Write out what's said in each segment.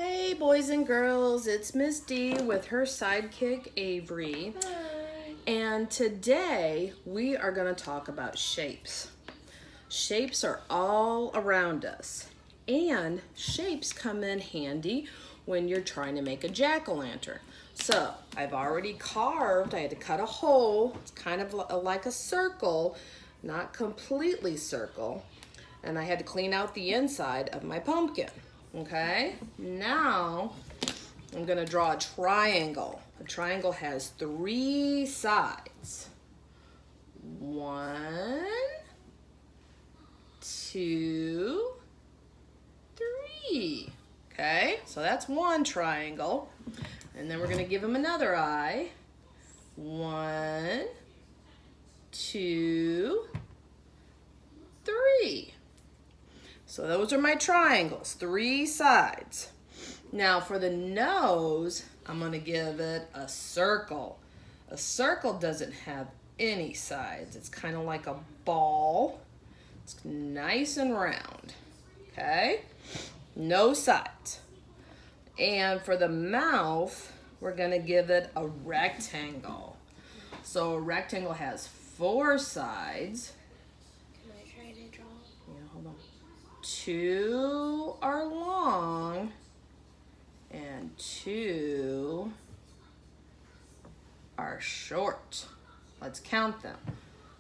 Hey boys and girls, it's Miss D with her sidekick Avery. Hi. And today we are going to talk about shapes. Shapes are all around us, and shapes come in handy when you're trying to make a jack-o'-lantern. So I've already carved, I had to cut a hole. It's kind of like a circle, not completely circle. And I had to clean out the inside of my pumpkin. Okay, now I'm gonna draw a triangle. A triangle has 3 sides. 1, 2, 3. Okay, so that's one triangle. And then we're gonna give him another eye. 1, 2, 3. So those are my triangles, 3 sides. Now for the nose, I'm gonna give it a circle. A circle doesn't have any sides. It's kind of like a ball. It's nice and round, okay? No sides. And for the mouth, we're gonna give it a rectangle. So a rectangle has 4 sides. 2 are long and 2 are short. Let's count them.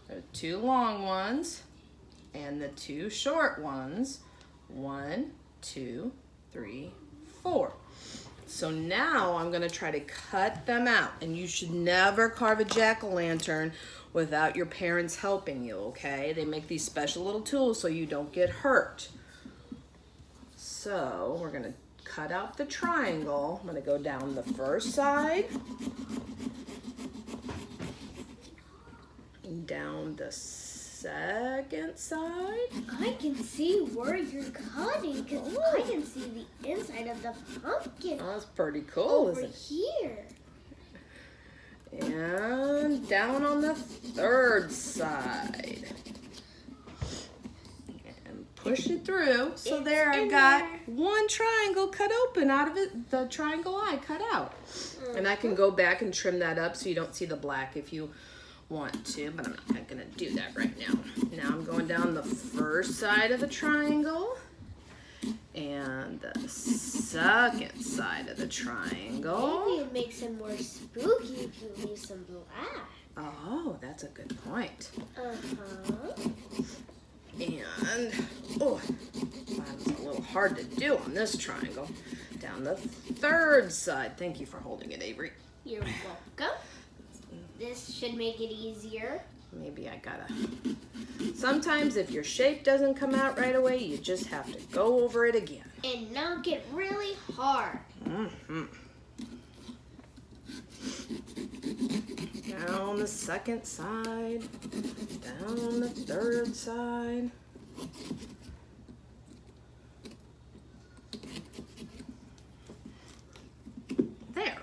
There are 2 long ones and the 2 short ones. 1, 2, 3, 4. So now I'm going to try to cut them out. And you should never carve a jack-o'-lantern without your parents helping you, okay? They make these special little tools so you don't get hurt. So we're gonna cut out the triangle. I'm gonna go down the first side, down the second side. I can see where you're cutting because I can see the inside of the pumpkin. Oh, that's pretty cool, over isn't it? here. And down on the third side. And push it through. So It's there I've in got there. one triangle cut open out of it, the triangle eye cut out. And I can go back and trim that up so you don't see the black if you want to, but I'm not gonna do that right now. Now I'm going down the first side of the triangle and the second side of the triangle. Maybe it makes it more spooky if you leave some black. Oh, that's a good point. Uh-huh. And, oh, that's a little hard to do on this triangle. Down the third side. Thank you for holding it, Avery. You're welcome. This should make it easier. Maybe I gotta... Sometimes if your shape doesn't come out right away, you just have to go over it again. And knock it really hard. Mm-hmm. Down the second side, down the third side. There.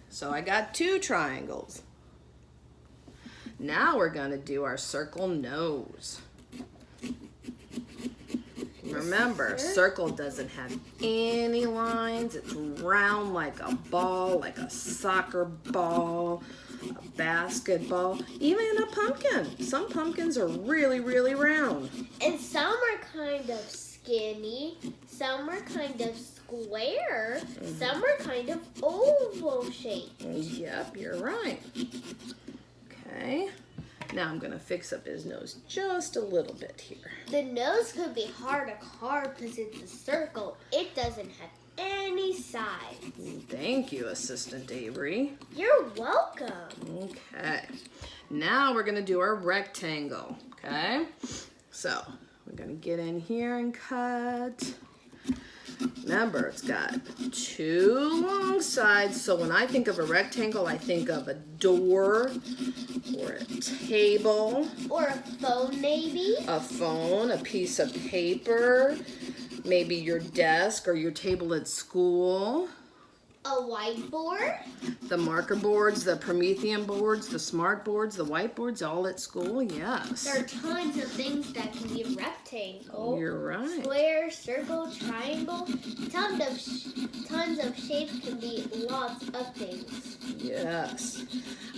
So I got 2 triangles. Now we're gonna do our circle nose. Remember, circle doesn't have any lines. It's round like a ball, like a soccer ball, a basketball, even a pumpkin. Some pumpkins are really, really round. And some are kind of skinny, some are kind of square, some are kind of oval shaped. Yep, you're right. Okay, now I'm gonna fix up his nose just a little bit here. The nose could be hard to carve because it's a circle. It doesn't have any sides. Thank you, Assistant Avery. You're welcome. Okay, now we're gonna do our rectangle, okay? So, we're gonna get in here and cut. Remember, it's got 2 long sides, so when I think of a rectangle, I think of a door or a table. Or a phone, maybe. A phone, a piece of paper, maybe your desk or your table at school. A whiteboard. The marker boards, the Promethean boards, the smart boards, the whiteboards, all at school, yes. There are tons of things that can be a rectangle. You're right. Square, circle, triangle. Tons of shapes can be lots of things. Yes.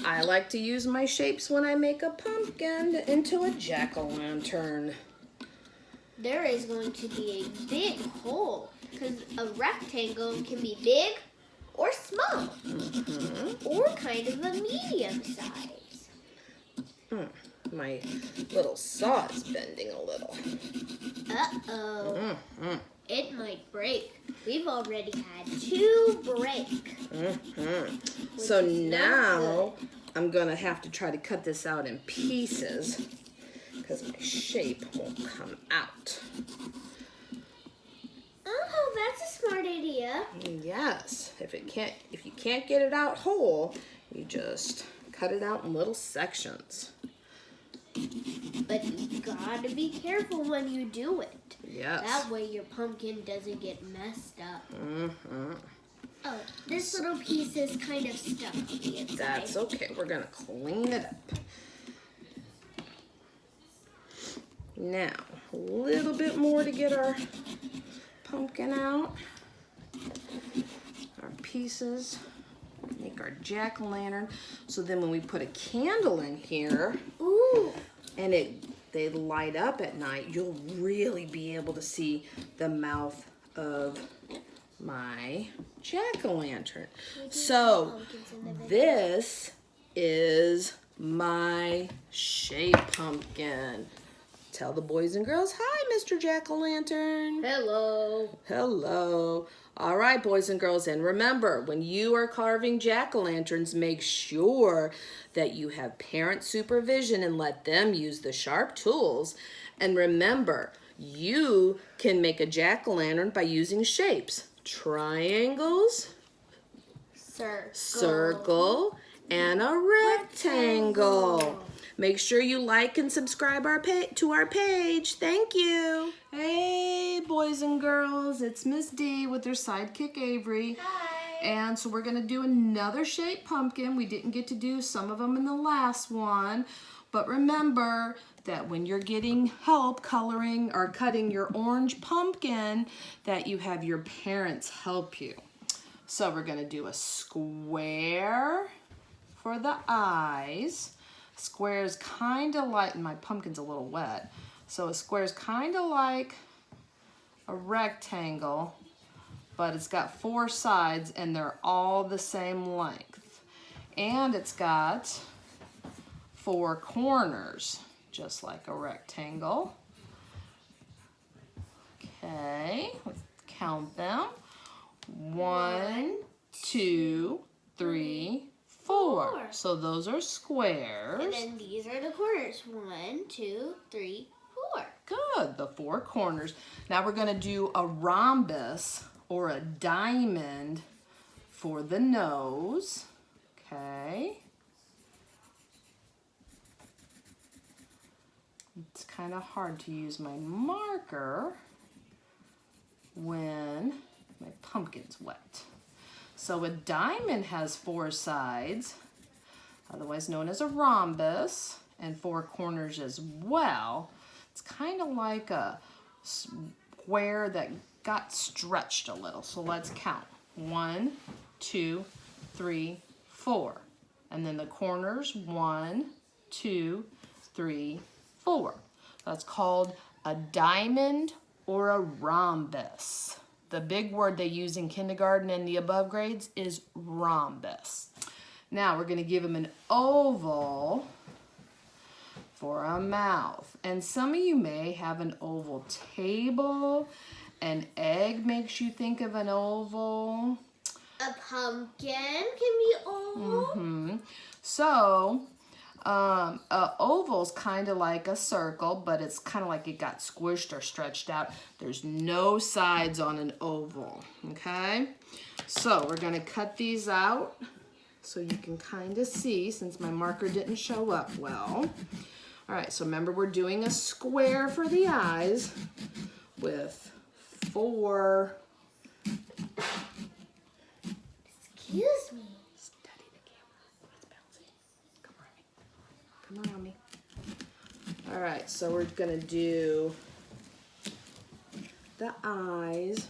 I like to use my shapes when I make a pumpkin into a jack-o'-lantern. There is going to be a big hole because a rectangle can be big or small, or kind of a medium size. My little saw is bending a little. Uh-oh. It might break. We've already had 2 break. So now I'm going to have to try to cut this out in pieces because my shape won't come out. Oh, that's a smart idea. Yes, if you can't get it out whole, you just cut it out in little sections. But you gotta be careful when you do it. Yes. That way your pumpkin doesn't get messed up. Oh, this little piece is kind of stuck on the inside. That's okay. We're gonna clean it up. Now, a little bit more to get our pumpkin out. Our pieces. Make our jack-o'-lantern. So then when we put a candle in here, Ooh. and they light up at night, you'll really be able to see the mouth of my jack-o'-lantern. So this is my shape pumpkin. Tell the boys and girls, hi, Mr. Jack-o'-lantern. Hello. Hello. All right, boys and girls, and remember, when you are carving jack-o'-lanterns, make sure that you have parent supervision and let them use the sharp tools. And remember, you can make a jack-o'-lantern by using shapes. Triangles, circle, and a rectangle. Make sure you like and subscribe to our page. Thank you. Hey, boys and girls. It's Miss D with her sidekick, Avery. Hi. And so we're going to do another shaped pumpkin. We didn't get to do some of them in the last one. But remember that when you're getting help coloring or cutting your orange pumpkin, that you have your parents help you. So we're going to do a square for the eyes. Square is kind of like, my pumpkin's a little wet, so a square is kind of like a rectangle, but it's got 4 sides and they're all the same length. And it's got 4 corners, just like a rectangle. Okay, let's count them. 1, 2, 3, 4. So those are squares. And then these are the corners. 1, 2, 3, 4. Good, the 4 corners. Now we're going to do a rhombus or a diamond for the nose. Okay. It's kind of hard to use my marker when my pumpkin's wet. So a diamond has 4 sides, otherwise known as a rhombus, and 4 corners as well. It's kind of like a square that got stretched a little. So let's count. 1, 2, 3, 4. And then the corners, 1, 2, 3, 4. That's called a diamond or a rhombus. The big word they use in kindergarten and the above grades is rhombus. Now we're going to give him an oval for a mouth. And some of you may have an oval table. An egg makes you think of an oval. A pumpkin can be oval. So, an oval's kind of like a circle, but it's kind of like it got squished or stretched out. There's no sides on an oval, okay? So we're going to cut these out so you can kind of see, since my marker didn't show up well. All right, so remember we're doing a square for the eyes with 4 Excuse me. Study the camera. It's bouncing. Come around me. All right, so we're gonna do the eyes.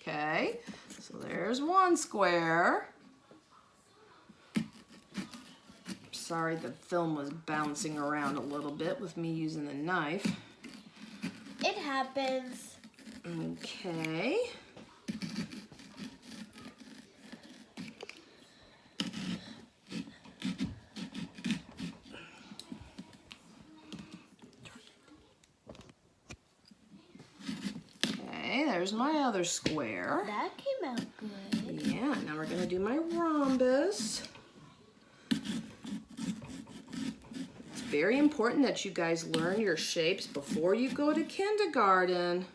Okay, so there's one square. Sorry, the film was bouncing around a little bit with me using the knife. It happens. Okay. Okay, there's my other square. That came out good. Yeah, now we're gonna do my rhombus. It's very important that you guys learn your shapes before you go to kindergarten.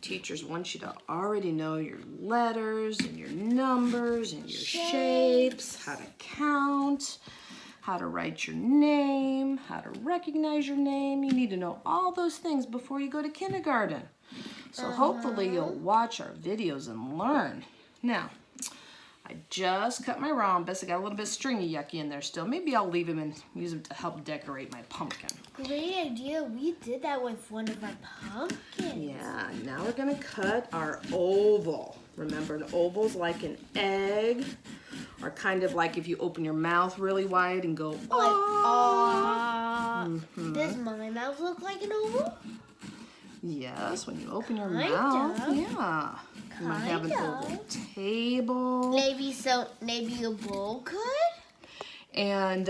Teachers want you to already know your letters and your numbers and your shapes, how to count, how to write your name, how to recognize your name. You need to know all those things before you go to kindergarten. So hopefully you'll watch our videos and learn. Now, I just cut my rhombus. I got a little bit stringy yucky in there still. Maybe I'll leave him and use him to help decorate my pumpkin. Great idea. We did that with one of our pumpkins. Yeah, now we're gonna cut our oval. Remember, an oval's like an egg, or kind of like if you open your mouth really wide and go, Does my mouth look like an oval? Yes, when you open your Kind mouth, of. yeah. You might have an Kind oval table. Maybe a bowl could? And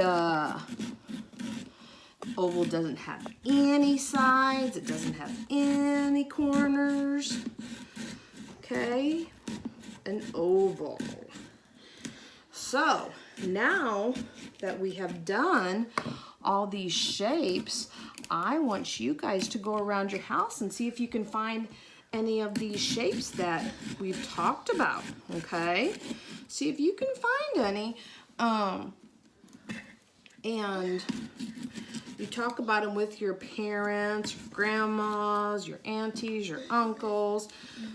oval doesn't have any sides. It doesn't have any corners. Okay, an oval. So now that we have done all these shapes, I want you guys to go around your house and see if you can find any of these shapes that we've talked about, okay? See if you can find any. And you talk about them with your parents, your grandmas, your aunties, your uncles,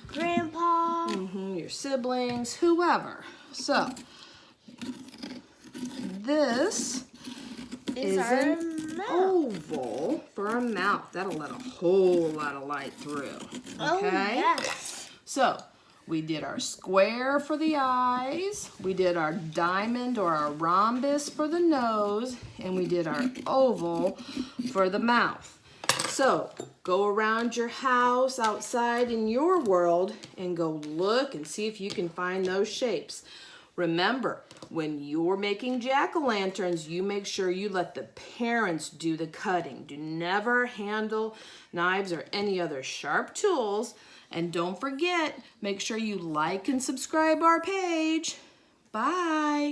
Grandpa. your siblings, whoever. So, this is our an oval for a mouth. That'll let a whole lot of light through. Okay? Oh, yes. So, we did our square for the eyes, we did our diamond or our rhombus for the nose, and we did our oval for the mouth. So, go around your house, outside in your world, and go look and see if you can find those shapes. Remember, when you're making jack-o'-lanterns, you make sure you let the parents do the cutting. Do never handle knives or any other sharp tools. And don't forget, make sure you like and subscribe our page. Bye.